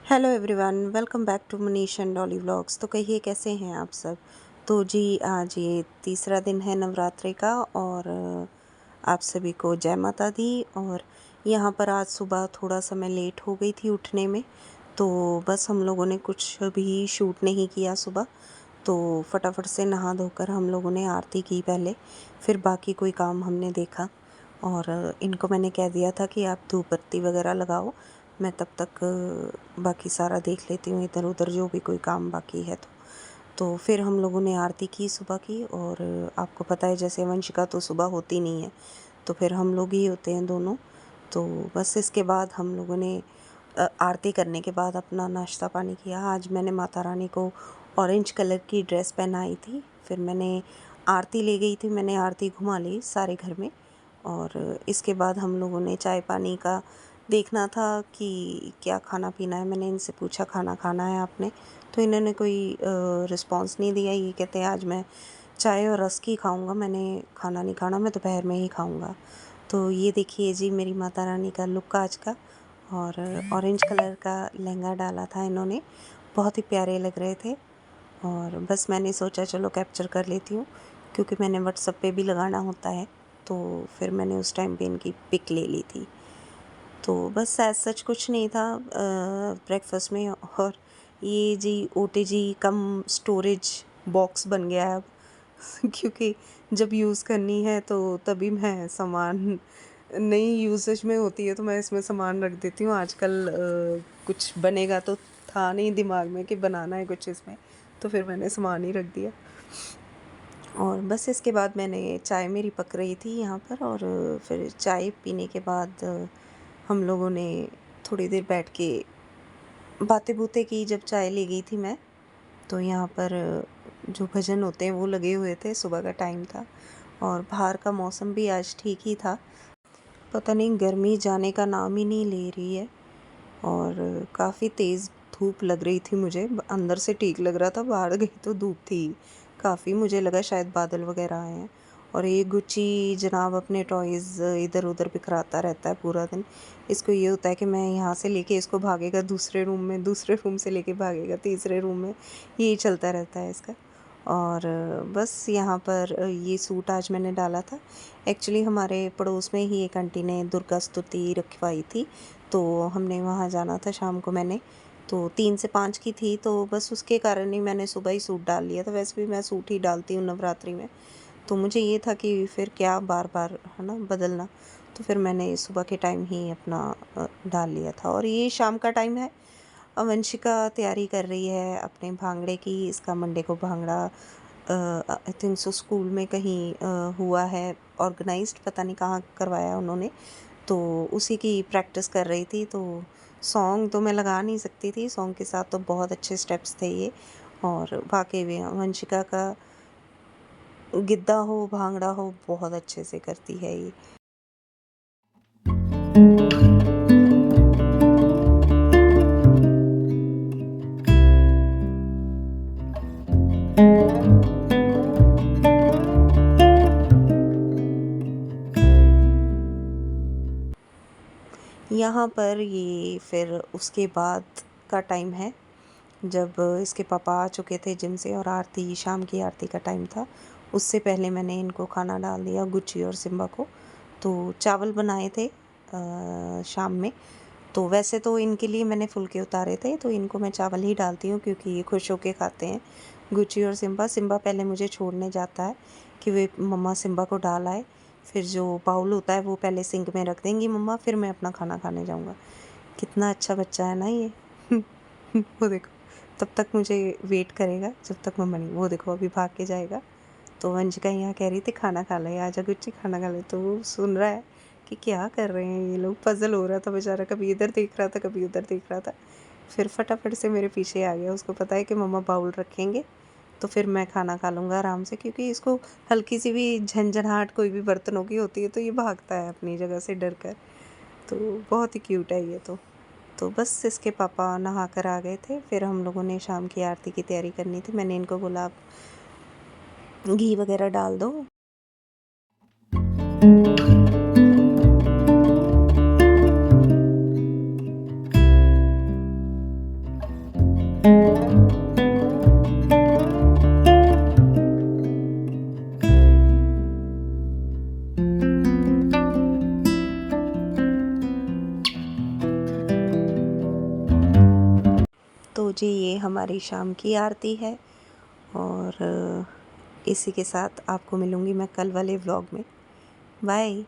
Hello everyone, welcome back to Manish and Dolly vlogs. तो कहिए कैसे हैं आप सब। तो जी आज ये तीसरा दिन है नवरात्रि का और आप सभी को जय माता दी। और यहाँ पर आज सुबह थोड़ा सा मैं लेट हो गई थी उठने में, तो बस हम लोगों ने कुछ भी शूट नहीं किया सुबह। तो फटाफट से नहा धोकर हम लोगों ने आरती की पहले, फिर बाकी कोई काम हमने देखा। और इनको मैंने कह दिया था कि आप धूप बत्ती वगैरह लगाओ, मैं तब तक बाकी सारा देख लेती हूँ, इधर उधर जो भी कोई काम बाकी है। तो फिर हम लोगों ने आरती की सुबह की। और आपको पता है जैसे वंशिका तो सुबह होती नहीं है, तो फिर हम लोग ही होते हैं दोनों। तो बस इसके बाद हम लोगों ने आरती करने के बाद अपना नाश्ता पानी किया। आज मैंने माता रानी को ऑरेंज कलर की ड्रेस पहनाई थी, फिर मैंने आरती ले गई थी, मैंने आरती घुमा ली सारे घर में। और इसके बाद हम लोगों ने चाय पानी का देखना था कि क्या खाना पीना है। मैंने इनसे पूछा खाना खाना है आपने, तो इन्होंने कोई रिस्पॉन्स नहीं दिया। ये कहते हैं आज मैं चाय और रस्क ही खाऊंगा, मैंने खाना नहीं खाना, मैं दोपहर में ही खाऊंगा। तो ये देखिए जी मेरी माता रानी का लुक आज का। और ऑरेंज कलर का लहंगा डाला था इन्होंने, बहुत ही प्यारे लग रहे थे। और बस मैंने सोचा चलो कैप्चर कर लेती हूँ, क्योंकि मैंने व्हाट्सएप पे भी लगाना होता है, तो फिर मैंने उस टाइम पे इनकी पिक ले ली थी। तो बस ऐसा सच कुछ नहीं था ब्रेकफास्ट में। और ये जी ओटीजी कम स्टोरेज बॉक्स बन गया है अब क्योंकि जब यूज़ करनी है तो तभी मैं सामान नई यूसेज में होती है तो मैं इसमें सामान रख देती हूँ। आजकल कुछ बनेगा तो था नहीं दिमाग में कि बनाना है कुछ इसमें, तो फिर मैंने सामान ही रख दिया। और बस इसके बाद मैंने चाय मेरी पक रही थी यहाँ पर, और फिर चाय पीने के बाद हम लोगों ने थोड़ी देर बैठ के बातें बूतें की। जब चाय ले गई थी मैं, तो यहाँ पर जो भजन होते हैं वो लगे हुए थे, सुबह का टाइम था और बाहर का मौसम भी आज ठीक ही था। पता नहीं गर्मी जाने का नाम ही नहीं ले रही है, और काफ़ी तेज़ धूप लग रही थी मुझे। अंदर से ठीक लग रहा था, बाहर गई तो धूप थी काफ़ी। मुझे लगा शायद बादल वगैरह आए हैं। और ये गुच्ची जनाब अपने टॉयज़ इधर उधर बिखराता रहता है पूरा दिन। इसको ये होता है कि मैं यहाँ से लेके इसको भागेगा दूसरे रूम में, दूसरे रूम से लेके भागेगा तीसरे रूम में, यही चलता रहता है इसका। और बस यहाँ पर ये सूट आज मैंने डाला था। एक्चुअली हमारे पड़ोस में ही एक आंटी ने दुर्गा स्तुति रखवाई थी, तो हमने वहाँ जाना था शाम को। मैंने तो 3 से 5 की थी, तो बस उसके कारण ही मैंने सुबह ही सूट डाल लिया था। वैसे भी मैं सूट ही डालती हूँ नवरात्रि में, तो मुझे ये था कि फिर क्या बार बार है ना बदलना। तो फिर मैंने सुबह के टाइम ही अपना डाल लिया था। और ये शाम का टाइम है, वंशिका तैयारी कर रही है अपने भांगड़े की। इसका मंडे को bhangra I think so school में कहीं हुआ है ऑर्गेनाइज्ड, पता नहीं कहाँ करवाया उन्होंने, तो उसी की प्रैक्टिस कर रही थी। तो सॉन्ग तो मैं लगा नहीं सकती थी, सॉन्ग के साथ तो बहुत अच्छे स्टेप्स थे ये। और वाकई में वंशिका का गिद्दा हो भांगड़ा हो बहुत अच्छे से करती है ये। यहाँ पर ये फिर उसके बाद का टाइम है, जब इसके पापा आ चुके थे जिम से और आरती, शाम की आरती का टाइम था। उससे पहले मैंने इनको खाना डाल दिया, गुच्ची और सिम्बा को। तो चावल बनाए थे शाम में। तो वैसे तो इनके लिए मैंने फुलके उतारे थे, तो इनको मैं चावल ही डालती हूँ क्योंकि ये खुश होके खाते हैं, गुच्ची और सिम्बा। सिम्बा पहले मुझे छोड़ने जाता है कि वे मम्मा सिम्बा को डाल आए, फिर जो बाउल होता है वो पहले सिंक में रख देंगी मम्मा, फिर मैं अपना खाना खाने जाऊँगा। कितना अच्छा बच्चा है ना ये वो देखो, तब तक मुझे वेट करेगा जब तक मम्मा नहीं। वो देखो अभी भाग के जाएगा। तो वंशिका यहाँ कह रही थी खाना खा ले, आजा गुच्ची खाना खा ले, तो वो सुन रहा है कि क्या कर रहे हैं ये लोग। पजल हो रहा था बेचारा, कभी इधर देख रहा था कभी उधर देख रहा था। फिर फटाफट से मेरे पीछे आ गया। उसको पता है कि मम्मा बाउल रखेंगे तो फिर मैं खाना खा लूँगा आराम से, क्योंकि इसको हल्की सी भी झंझनाहट कोई भी बर्तनों की होती है तो ये भागता है अपनी जगह से डर कर। तो बहुत ही क्यूट है ये तो बस इसके पापा नहा कर आ गए थे, फिर हम लोगों ने शाम की आरती की तैयारी करनी थी। मैंने इनको बोला आप घी वगैरह डाल दो। तो जी ये हमारी शाम की आरती है और इसी के साथ आपको मिलूँगी मैं कल वाले व्लॉग में। बाय।